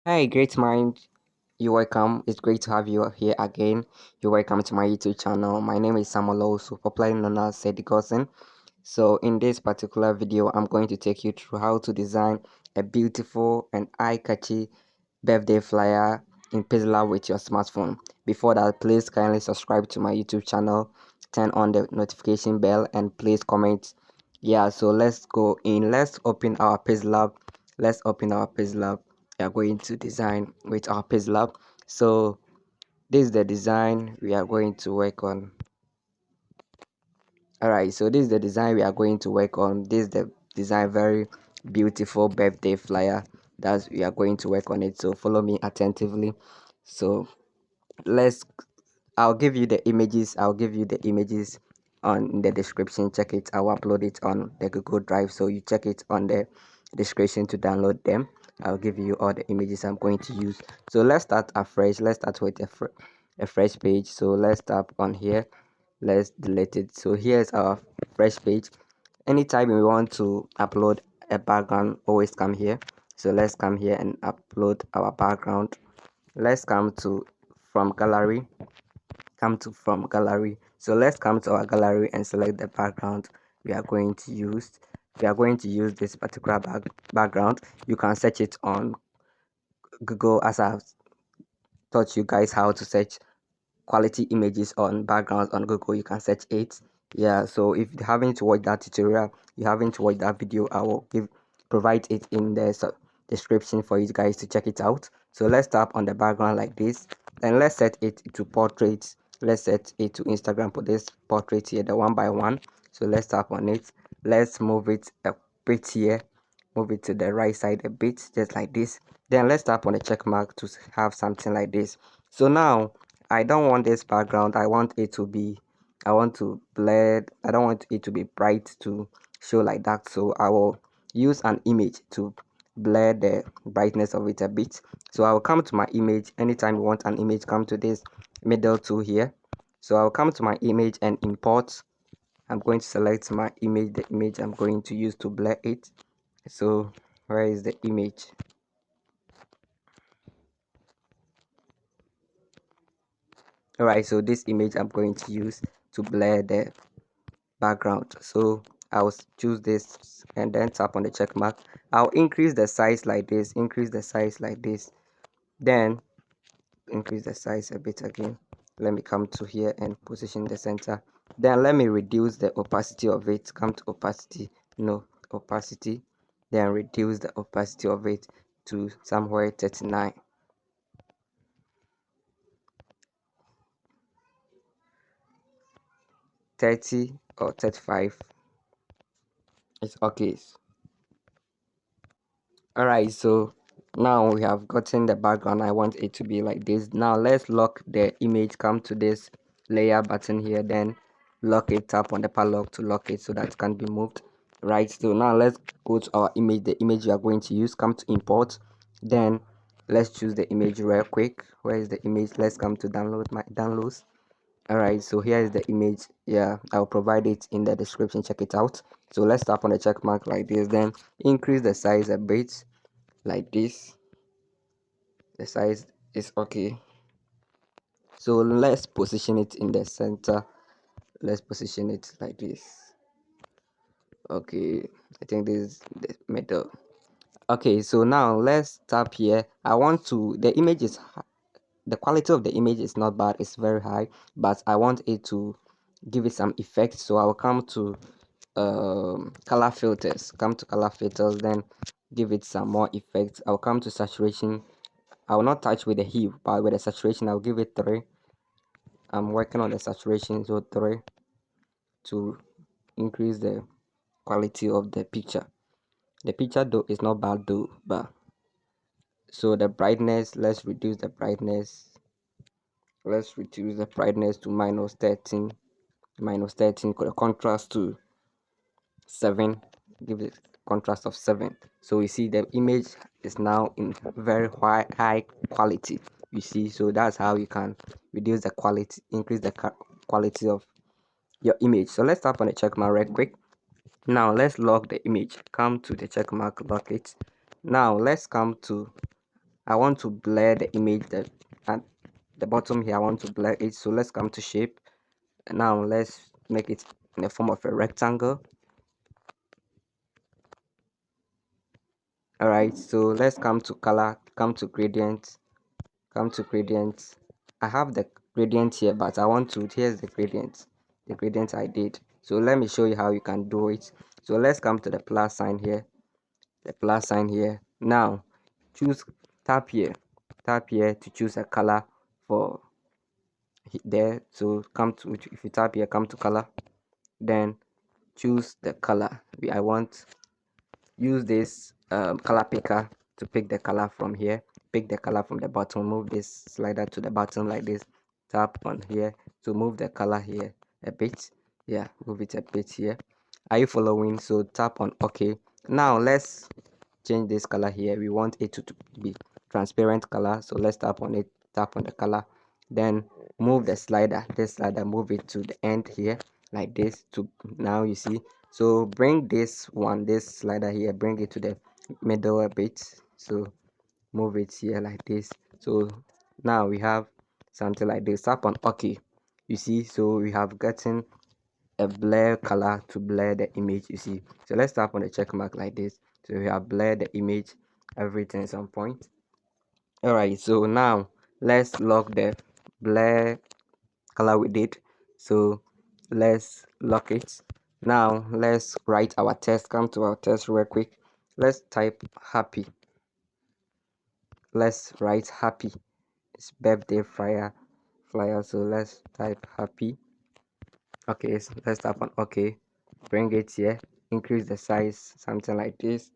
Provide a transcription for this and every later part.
Hi, great mind. You're welcome. It's great to have you here again. You're welcome to my YouTube channel. My name is Samuel also popularly known as Sedi Cousin. So in this particular video, I'm going to take you through how to design a beautiful and eye-catchy birthday flyer in pixelab with your smartphone. Before that, please kindly subscribe to my YouTube channel, turn on the notification bell, and please comment. Yeah, so let's go in. Let's open our pixelab. Let's open our pixelab. We are going to design with our pixelab. So this is the design we are going to work on. Alright, so this is the design we are going to work on. This is the design, very beautiful birthday flyer that we are going to work on it. So follow me attentively. So let's I'll give you the images. I'll give you the images on the description. Check it. I'll upload it on the Google Drive, so you check it on the description to download them. I'll give you all the images I'm going to use. So let's start afresh. Let's start with a fresh page. So let's tap on here. Let's delete it. So here's our fresh page. Anytime we want to upload a background, always come here. So let's come here and upload our background. Let's come to from gallery, from gallery. So let's come to our gallery and select the background we are going to use. We are going to use this particular background. You can search it on Google, as I've taught you guys how to search quality images on backgrounds on Google. You can search it. Yeah, so if you haven't watched that tutorial, you haven't watched that video, I will provide it in the description for you guys to check it out. So let's tap on the background like this, and let's set it to portrait. Let's set it to Instagram for this portrait here, the one by one. So let's tap on it. Let's move it a bit here, move it to the right side a bit, just like this. Then let's tap on the check mark to have something like this. So now I don't want this background. I want it to be, I want to blur. I don't want it to be bright to show like that. So I will use an image to blur the brightness of it a bit. So I will come to my image. Anytime you want an image, come to this middle tool here. So I'll come to my image and import. I'm going to select my image, the image I'm going to use to blur it. So where is the image? Alright, so this image I'm going to use to blur the background. So I'll choose this and then tap on the check mark. I'll increase the size like this, increase the size like this, then increase the size a bit again. Let me come to here and position the center. Then let me reduce the opacity of it. Come to opacity, no, opacity, then reduce the opacity of it to somewhere 39, 30 or 35. It's okay. Alright, so now we have gotten the background. I want it to be like this. Now let's lock the image. Come to this layer button here, then lock it. Tap on the padlock to lock it so that it can be moved. Right, so now let's go to our image, the image you are going to use. Come to import, then let's choose the image real quick. Where is the image? Let's come to download, my downloads. Alright, so here is the image. Yeah, I'll provide it in the description. Check it out. So let's tap on the check mark like this, then increase the size a bit like this. The size is okay. So let's position it in the center. Let's position it like this. Okay, I think this is the middle. Okay, so now let's tap here. I want to, the image is, the quality of the image is not bad, it's very high, but I want it to give it some effect. So I'll come to color filters, then give it some more effects. I'll come to saturation. I will not touch with the hue, but with the saturation I'll give it 3. I'm working on the saturation, so 3, to increase the quality of the picture. The picture though is not bad though, but so the brightness, let's reduce the brightness. Let's reduce the brightness to -13, the contrast to 7. Give it contrast of 7. So you see the image is now in very high quality. You see, so that's how you can reduce the quality, increase the quality of your image. So let's tap on the check mark real quick. Now let's lock the image. Come to the check mark, lock it. Now let's come to I want to blur the image that at the bottom here. I want to blur it, so let's come to shape. Now let's make it in the form of a rectangle. All right, so let's come to color, come to gradient, come to gradient. I have the gradient here, but I want to, here's the gradient I did. So let me show you how you can do it. So let's come to the plus sign here, the plus sign here. Now choose, tap here, to choose a color for there. So come to, if you tap here, come to color, then choose the color. I want, use this color picker to pick the color from here, pick the color from the bottom, move this slider to the bottom like this, tap on here to move the color here a bit. Yeah, move it a bit here. Are you following? So tap on OK. Now let's change this color here. We want it to be transparent color, so let's tap on it, tap on the color, then move the slider, this slider, move it to the end here like this. To now you see, so bring this one, this slider here, bring it to the middle a bit, so move it here like this. So now we have something like this. Tap on OK. You see, so we have gotten a blur color to blur the image, you see. So let's tap on the check mark like this. So we have blurred the image, everything is on point. All right, so now let's lock the blur color we did. So let's lock it. Now let's write our text. Come to our text real quick. Let's type happy. Let's write happy. It's birthday flyer. So let's type happy. Okay, so let's tap on OK. Bring it here, increase the size, something like this.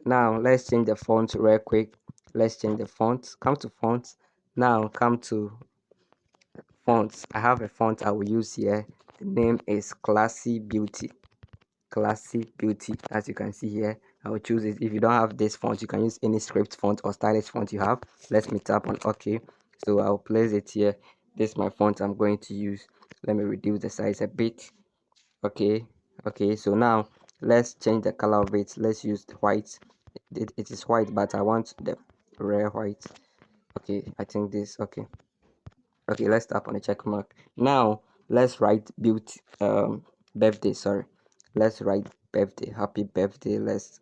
Now let's change the font real quick. Let's change the font. Come to fonts. Now come to fonts. I have a font I will use here. The name is Classy Beauty. Classy Beauty. As you can see here, I will choose it. If you don't have this font, you can use any script font or stylish font you have. Let me tap on OK. So I'll place it here. This is my font I'm going to use. Let me reduce the size a bit. Okay, so now let's change the color of it. Let's use the white. It is white, but I want the rare white. Okay, I think this. Okay, let's tap on the check mark. Now let's write beauty birthday, sorry. Let's write birthday, happy birthday. Let's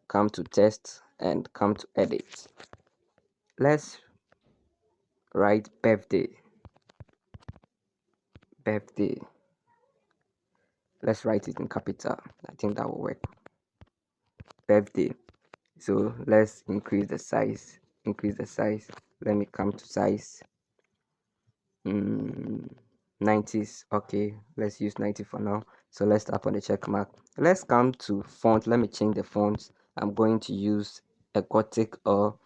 come to test and come to edit. Let's write birthday. Let's write it in capital. I think that will work. Birthday. So let's increase the size. Let me come to size 90s. Okay, let's use 90 for now. So let's tap on the check mark. Let's come to font. Let me change the font. I'm going to use a Gothic, or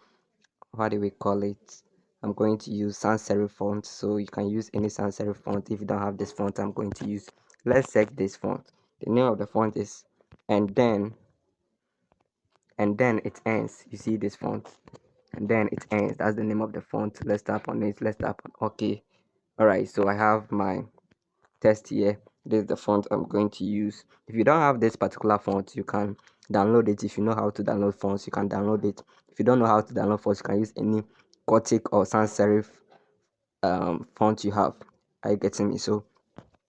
what do we call it? I'm going to use sans serif font. So you can use any sans serif font. If you don't have this font, I'm going to use, let's select this font. The name of the font is and then it ends. You see this font, and then it ends. That's the name of the font. Let's tap on it. Let's tap on OK. All right, so I have my text here. This is the font I'm going to use. If you don't have this particular font, you can download it. If you know how to download fonts, you can download it. If you don't know how to download fonts, you can use any Gothic or sans serif font you have. Are you getting me? So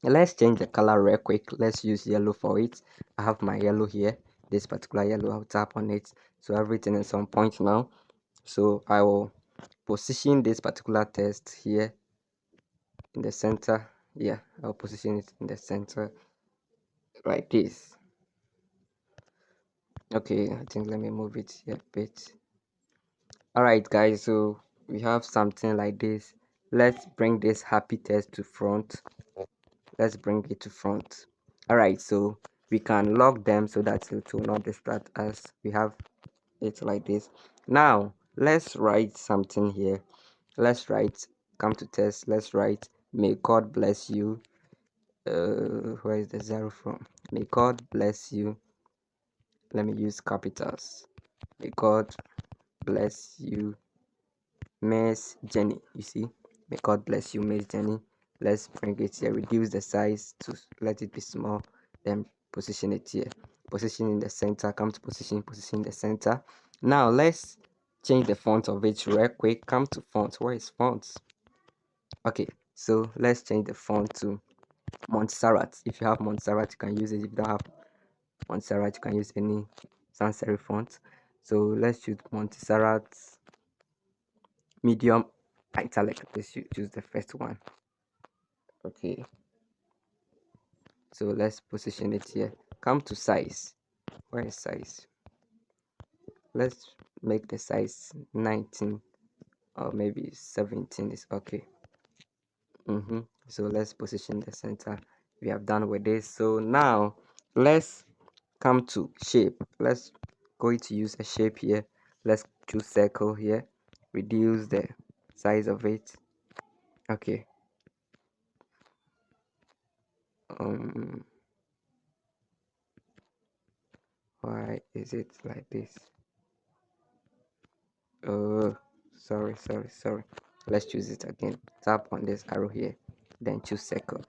let's change the color real quick. Let's use yellow for it. I have my yellow here, this particular yellow. I'll tap on it. So everything is on point now. So I will position this particular text here in the center. Yeah, I'll position it in the center like this. Okay, I think let me move it here a bit. All right, guys, so we have something like this. Let's bring this happy text to front. Let's bring it to front. All right, so we can lock them so that it will not distract us. We have it like this. Now let's write something here. Let's write, come to test, let's write may God bless you. Where is the zero from? May God bless you. Let me use capitals. May God bless you, Miss Jenny. You see, may God bless you, Miss Jenny. Let's bring it here, reduce the size to let it be small, then position it here, position in the center. Come to position in the center. Now let's change the font of it real quick. Come to font. Where is font? Okay, so let's change the font to Montserrat. If you have Montserrat, you can use it. If you don't have Montserrat, you can use any sans serif font. So let's choose Montserrat medium italic. Let's choose the first one. Okay, so let's position it here. Come to size. Where is size? Let's make the size 19 or maybe 17 is okay. So let's position the center. We have done with this. So now let's come to shape. Let's going to use a shape here. Let's choose circle here, reduce the size of it. Okay, why is it like this? Oh, sorry. Let's choose it again. Tap on this arrow here, then choose circle.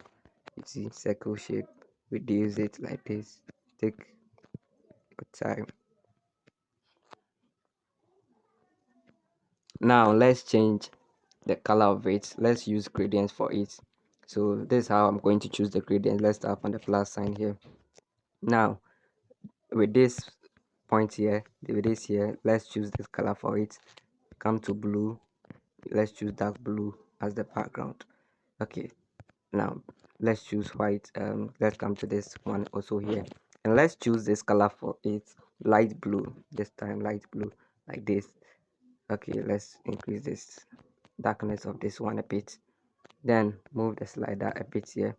You see circle shape, reduce it like this. Take your time. Now let's change the color of it. Let's use gradients for it. So this is how I'm going to choose the gradient. Let's tap on the plus sign here. Now with this point here, with this here, let's choose this color for it. Come to blue. Let's choose dark blue as the background. Okay, now let's choose white. Let's come to this one also here, and let's choose this color for it, light blue. This time light blue like this. Okay, let's increase this darkness of this one a bit, then move the slider a bit here,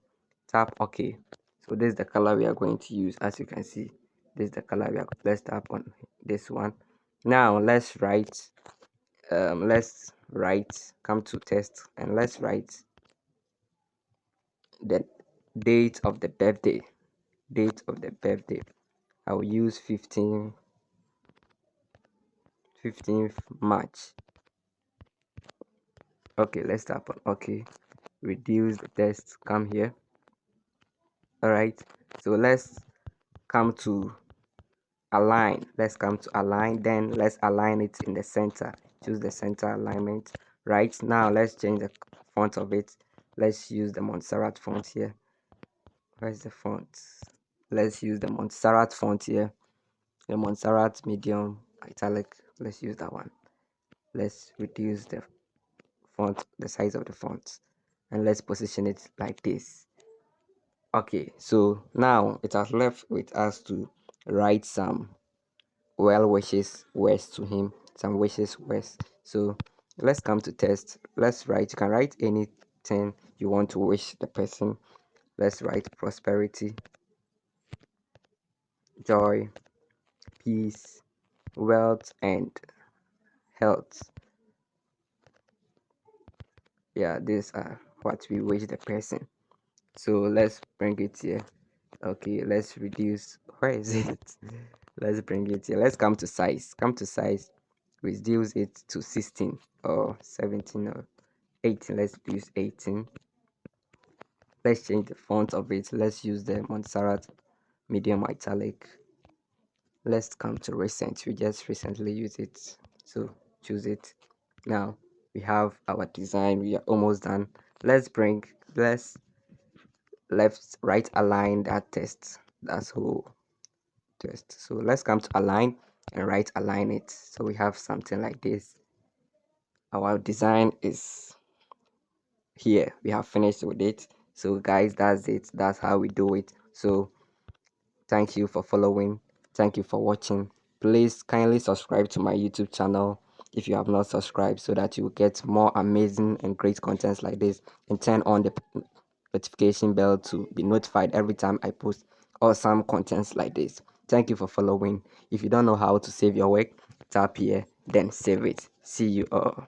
tap OK. So this is the color we are going to use. As you can see, this is the color we are. Let's tap on this one. Now let's write come to text, and let's write the date of the birthday. I will use 15th March. Okay, let's tap on OK. Reduce the text. Come here. All right, so let's come to align. Then let's align it in the center. Choose the center alignment. Right now let's change the font of it. Let's use the Montserrat font here. Where's the font? Let's use the Montserrat font here, the Montserrat medium italic. Let's use that one. Let's reduce the font, the size of the font, and let's position it like this. Okay, so now it has left with us to write some well wishes words to him, some wishes words. So let's come to test. Let's write. You can write anything you want to wish the person. Let's write prosperity, joy, peace, wealth, and health. Yeah, these are what we wish the person. So let's bring it here. Okay, let's reduce. Where is it? Let's bring it here. Let's come to size. Reduce it to 16 or 17 or 18. Let's use 18. Let's change the font of it. Let's use the Montserrat medium italic. Let's come to recent. We just recently used it, so choose it. Now we have our design. We are almost done. Let's left right align that text. That's whole text. So let's come to align and right align it. So we have something like this. Our design is here. We have finished with it. So guys, that's it. That's how we do it. So thank you for following. Thank you for watching. Please kindly subscribe to my YouTube channel if you have not subscribed, so that you will get more amazing and great contents like this, and turn on the notification bell to be notified every time I post awesome contents like this. Thank you for following. If you don't know how to save your work, tap here, then save it. See you all.